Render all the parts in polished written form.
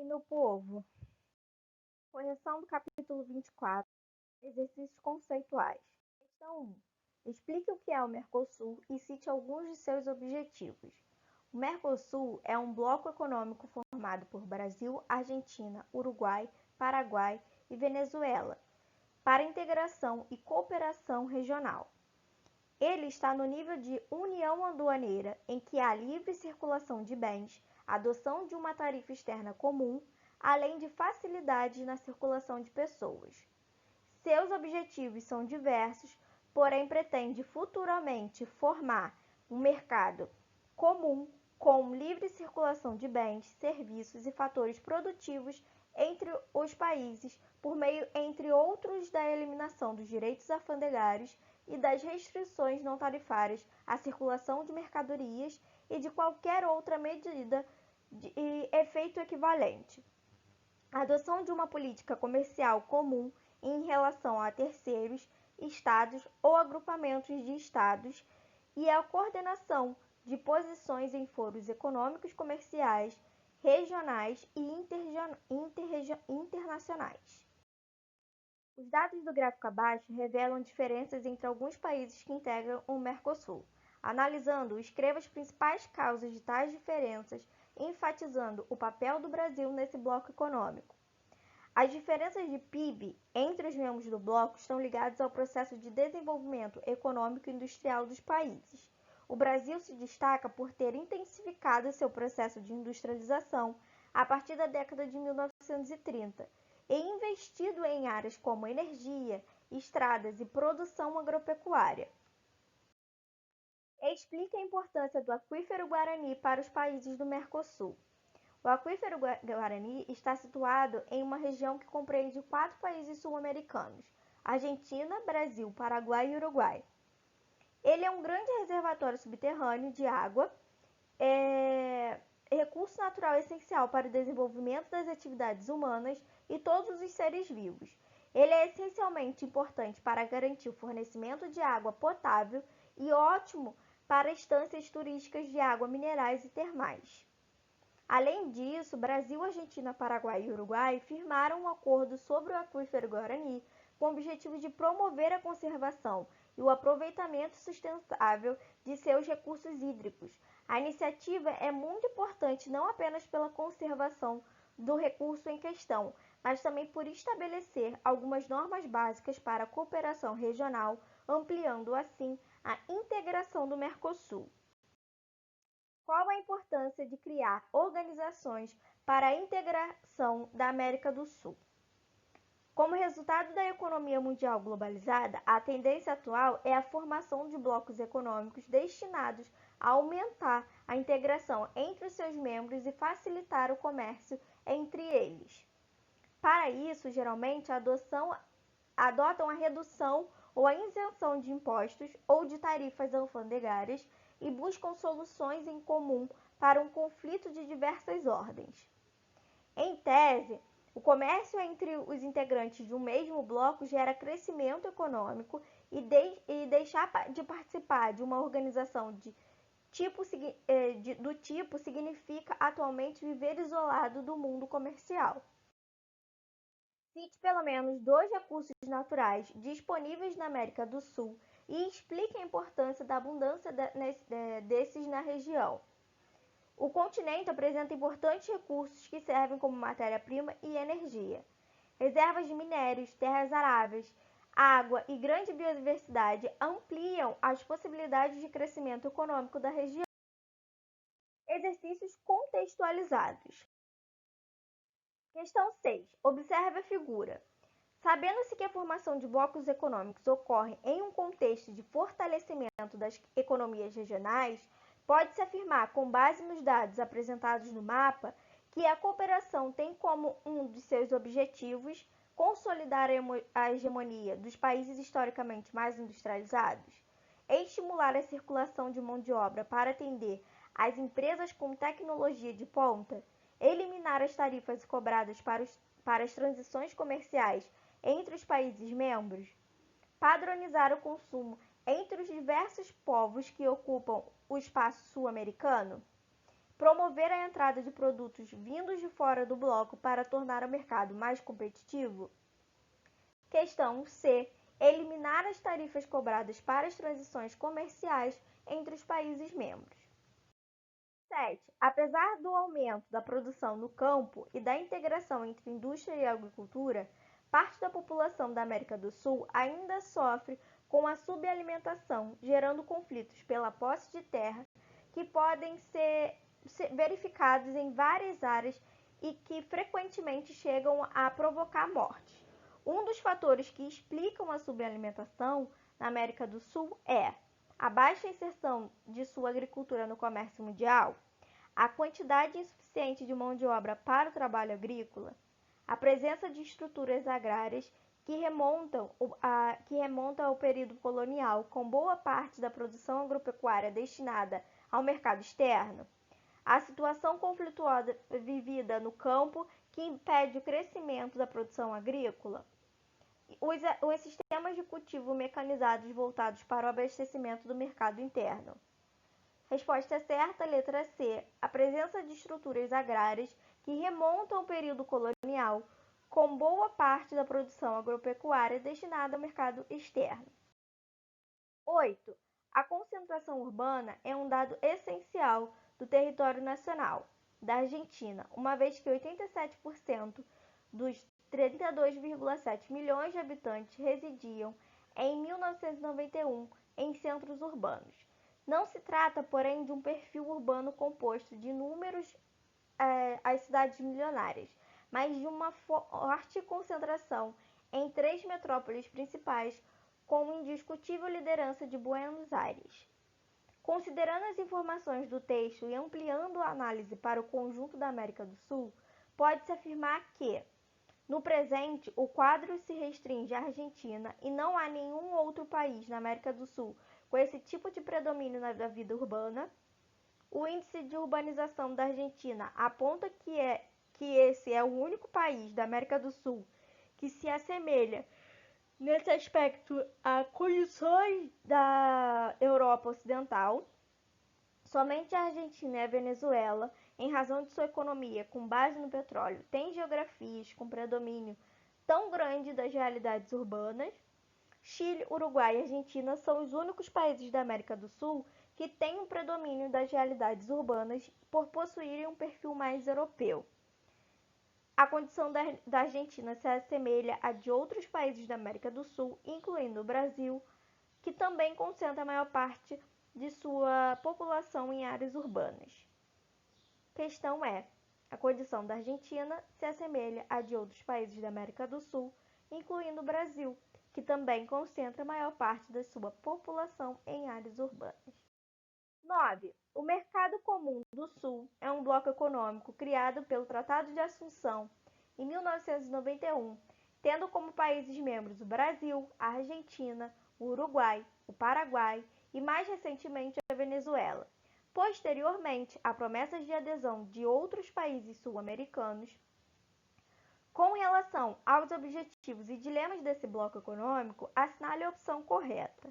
No povo. Correção do capítulo 24. Exercícios conceituais. Questão 1. Explique o que é o Mercosul e cite alguns de seus objetivos. O Mercosul é um bloco econômico formado por Brasil, Argentina, Uruguai, Paraguai e Venezuela, para integração e cooperação regional. Ele está no nível de união aduaneira, em que há livre circulação de bens, adoção de uma tarifa externa comum, além de facilidades na circulação de pessoas. Seus objetivos são diversos, porém pretende futuramente formar um mercado comum com livre circulação de bens, serviços e fatores produtivos entre os países, por meio, entre outros, da eliminação dos direitos alfandegários e das restrições não tarifárias à circulação de mercadorias e de qualquer outra medida de efeito equivalente. A adoção de uma política comercial comum em relação a terceiros, estados ou agrupamentos de estados e a coordenação de posições em foros econômicos comerciais, regionais e internacionais. Os dados do gráfico abaixo revelam diferenças entre alguns países que integram o Mercosul. Analisando, escreva as principais causas de tais diferenças, enfatizando o papel do Brasil nesse bloco econômico. As diferenças de PIB entre os membros do bloco estão ligadas ao processo de desenvolvimento econômico e industrial dos países. O Brasil se destaca por ter intensificado seu processo de industrialização a partir da década de 1930 e investido em áreas como energia, estradas e produção agropecuária. Explique a importância do aquífero Guarani para os países do Mercosul. O aquífero Guarani está situado em uma região que compreende 4 países sul-americanos: Argentina, Brasil, Paraguai e Uruguai. Ele é um grande reservatório subterrâneo de água, recurso natural essencial para o desenvolvimento das atividades humanas e todos os seres vivos. Ele é essencialmente importante para garantir o fornecimento de água potável e ótimo para estâncias turísticas de água minerais e termais. Além disso, Brasil, Argentina, Paraguai e Uruguai firmaram um acordo sobre o aquífero Guarani com o objetivo de promover a conservação e o aproveitamento sustentável de seus recursos hídricos. A iniciativa é muito importante não apenas pela conservação do recurso em questão, mas também por estabelecer algumas normas básicas para a cooperação regional, ampliando assim a integração do Mercosul. Qual a importância de criar organizações para a integração da América do Sul? Como resultado da economia mundial globalizada, a tendência atual é a formação de blocos econômicos destinados a aumentar a integração entre os seus membros e facilitar o comércio entre eles. Para isso, geralmente, adotam a redução ou a isenção de impostos ou de tarifas alfandegárias e buscam soluções em comum para um conflito de diversas ordens. Em tese, o comércio entre os integrantes de um mesmo bloco gera crescimento econômico e deixar de participar de uma organização do tipo significa atualmente viver isolado do mundo comercial. Cite pelo menos 2 recursos naturais disponíveis na América do Sul e explique a importância da abundância desses na região. O continente apresenta importantes recursos que servem como matéria-prima e energia. Reservas de minérios, terras aráveis, água e grande biodiversidade ampliam as possibilidades de crescimento econômico da região. Exercícios contextualizados. Questão 6. Observe a figura. Sabendo-se que a formação de blocos econômicos ocorre em um contexto de fortalecimento das economias regionais, pode-se afirmar, com base nos dados apresentados no mapa, que a cooperação tem como um de seus objetivos consolidar a hegemonia dos países historicamente mais industrializados, estimular a circulação de mão de obra para atender às empresas com tecnologia de ponta, eliminar as tarifas cobradas para as transições comerciais entre os países membros, padronizar o consumo entre os diversos povos que ocupam o espaço sul-americano, promover a entrada de produtos vindos de fora do bloco para tornar o mercado mais competitivo. Questão C. Eliminar as tarifas cobradas para as transições comerciais entre os países membros. 7. Apesar do aumento da produção no campo e da integração entre indústria e agricultura, parte da população da América do Sul ainda sofre com a subalimentação, gerando conflitos pela posse de terra que podem ser verificados em várias áreas e que frequentemente chegam a provocar mortes. Um dos fatores que explicam a subalimentação na América do Sul é a baixa inserção de sua agricultura no comércio mundial, a quantidade insuficiente de mão de obra para o trabalho agrícola, a presença de estruturas agrárias que remontam ao período colonial, com boa parte da produção agropecuária destinada ao mercado externo, a situação conflituosa vivida no campo que impede o crescimento da produção agrícola, os sistemas de cultivo mecanizados voltados para o abastecimento do mercado interno. Resposta certa, letra C. A presença de estruturas agrárias que remontam ao período colonial, com boa parte da produção agropecuária destinada ao mercado externo. 8. A concentração urbana é um dado essencial do território nacional da Argentina, uma vez que 87% dos 32,7 milhões de habitantes residiam em 1991 em centros urbanos. Não se trata, porém, de um perfil urbano composto de inúmeras as cidades milionárias, mas de uma forte concentração em 3 metrópoles principais, com indiscutível liderança de Buenos Aires. Considerando as informações do texto e ampliando a análise para o conjunto da América do Sul, pode-se afirmar que, no presente, o quadro se restringe à Argentina e não há nenhum outro país na América do Sul com esse tipo de predomínio da vida urbana. O índice de urbanização da Argentina aponta que esse é o único país da América do Sul que se assemelha nesse aspecto a condições da Europa Ocidental. Somente a Argentina e a Venezuela, em razão de sua economia com base no petróleo, têm geografias com predomínio tão grande das realidades urbanas. Chile, Uruguai e Argentina são os únicos países da América do Sul que têm um predomínio das realidades urbanas por possuírem um perfil mais europeu. A condição da Argentina se assemelha à de outros países da América do Sul, incluindo o Brasil, que também concentra a maior parte de sua população em áreas urbanas. Questão é: a condição da Argentina se assemelha à de outros países da América do Sul, incluindo o Brasil, que também concentra a maior parte da sua população em áreas urbanas. 9. O Mercado Comum do Sul é um bloco econômico criado pelo Tratado de Assunção em 1991, tendo como países membros o Brasil, a Argentina, o Uruguai, o Paraguai e, mais recentemente, a Venezuela. Posteriormente, há promessas de adesão de outros países sul-americanos. Com relação aos objetivos e dilemas desse bloco econômico, assinale a opção correta.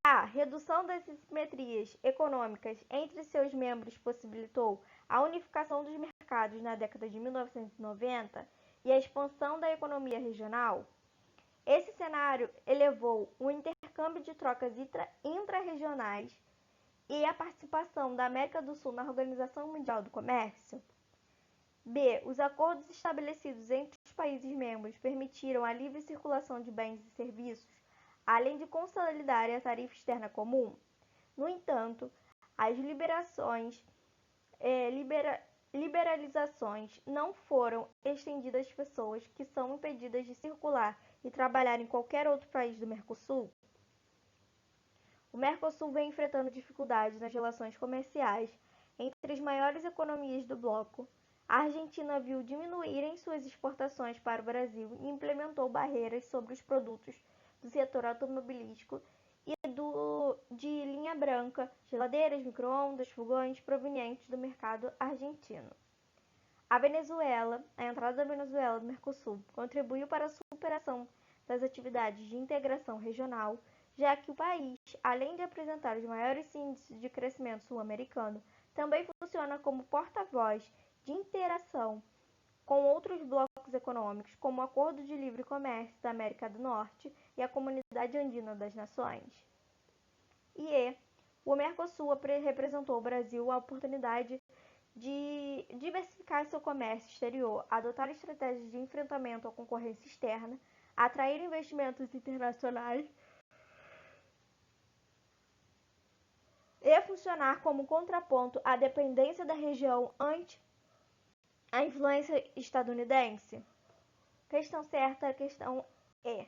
A redução das assimetrias econômicas entre seus membros possibilitou a unificação dos mercados na década de 1990 e a expansão da economia regional. Esse cenário elevou o intercâmbio de trocas intra-regionais e a participação da América do Sul na Organização Mundial do Comércio. B. Os acordos estabelecidos entre os países membros permitiram a livre circulação de bens e serviços, além de consolidar a tarifa externa comum. No entanto, as liberalizações não foram estendidas às pessoas que são impedidas de circular e trabalhar em qualquer outro país do Mercosul. O Mercosul vem enfrentando dificuldades nas relações comerciais entre as maiores economias do bloco. A Argentina viu diminuírem suas exportações para o Brasil e implementou barreiras sobre os produtos do setor automobilístico e de linha branca, geladeiras, micro-ondas, fogões provenientes do mercado argentino. A entrada da Venezuela no Mercosul contribuiu para a superação das atividades de integração regional, já que o país, além de apresentar os maiores índices de crescimento sul-americano, também funciona como porta-voz de interação com outros blocos econômicos, como o Acordo de Livre Comércio da América do Norte e a Comunidade Andina das Nações. O Mercosul representou ao Brasil a oportunidade de diversificar seu comércio exterior, adotar estratégias de enfrentamento à concorrência externa, atrair investimentos internacionais e funcionar como contraponto à dependência da região ante a influência estadunidense? Questão certa, a questão é.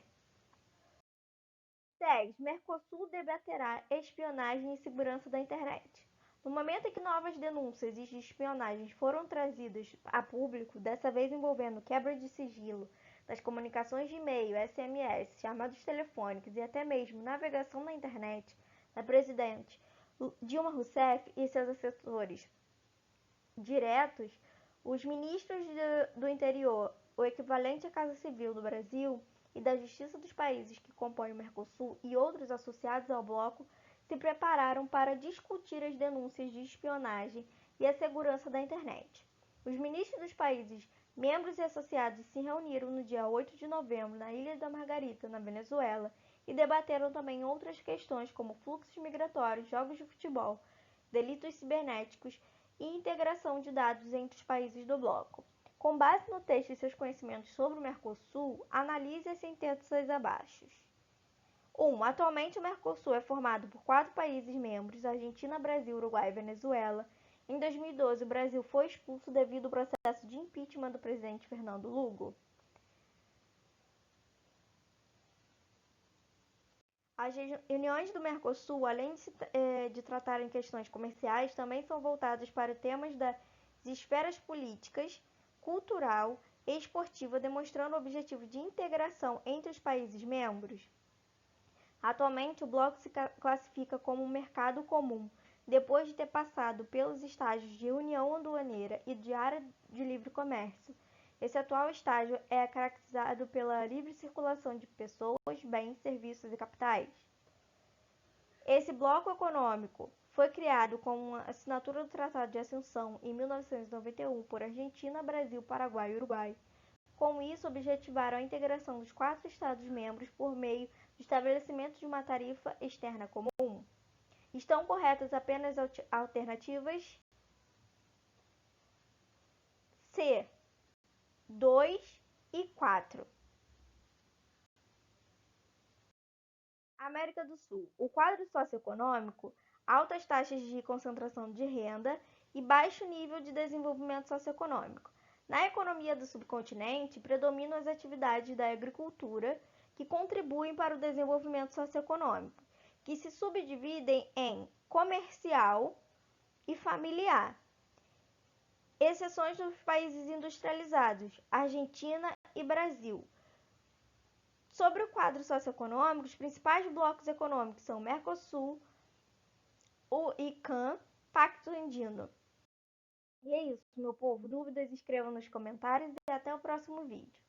10. Mercosul debaterá espionagem e segurança da internet. No momento em que novas denúncias de espionagem foram trazidas a público, dessa vez envolvendo quebra de sigilo das comunicações de e-mail, SMS, chamadas telefônicas e até mesmo navegação na internet, da presidente Dilma Rousseff e seus assessores diretos, os ministros do interior, o equivalente à Casa Civil do Brasil, e da Justiça dos países que compõem o Mercosul e outros associados ao bloco se prepararam para discutir as denúncias de espionagem e a segurança da internet. Os ministros dos países membros e associados se reuniram no dia 8 de novembro na Ilha da Margarita, na Venezuela, e debateram também outras questões como fluxos migratórios, jogos de futebol, delitos cibernéticos e integração de dados entre os países do bloco. Com base no texto e seus conhecimentos sobre o Mercosul, analise as sentenças abaixo. 1. Atualmente o Mercosul é formado por 4 países membros: Argentina, Brasil, Uruguai e Venezuela. Em 2012, o Brasil foi expulso devido ao processo de impeachment do presidente Fernando Lugo. As reuniões do Mercosul, além de tratarem questões comerciais, também são voltadas para temas das esferas políticas, cultural e esportiva, demonstrando o objetivo de integração entre os países membros. Atualmente, o bloco se classifica como um mercado comum, depois de ter passado pelos estágios de União Aduaneira e de Área de Livre Comércio. Esse atual estágio é caracterizado pela livre circulação de pessoas, bens, serviços e capitais. Esse bloco econômico foi criado com a assinatura do Tratado de Assunção em 1991 por Argentina, Brasil, Paraguai e Uruguai. Com isso, objetivaram a integração dos 4 Estados-membros por meio do estabelecimento de uma tarifa externa comum. Estão corretas apenas alternativas C, 2 e 4. América do Sul. O quadro socioeconômico, altas taxas de concentração de renda e baixo nível de desenvolvimento socioeconômico. Na economia do subcontinente, predominam as atividades da agricultura, que contribuem para o desenvolvimento socioeconômico, que se subdividem em comercial e familiar. Exceções dos países industrializados, Argentina e Brasil. Sobre o quadro socioeconômico, os principais blocos econômicos são o Mercosul, o ICANN, Pacto Andino. E é isso, meu povo. Dúvidas, escrevam nos comentários e até o próximo vídeo.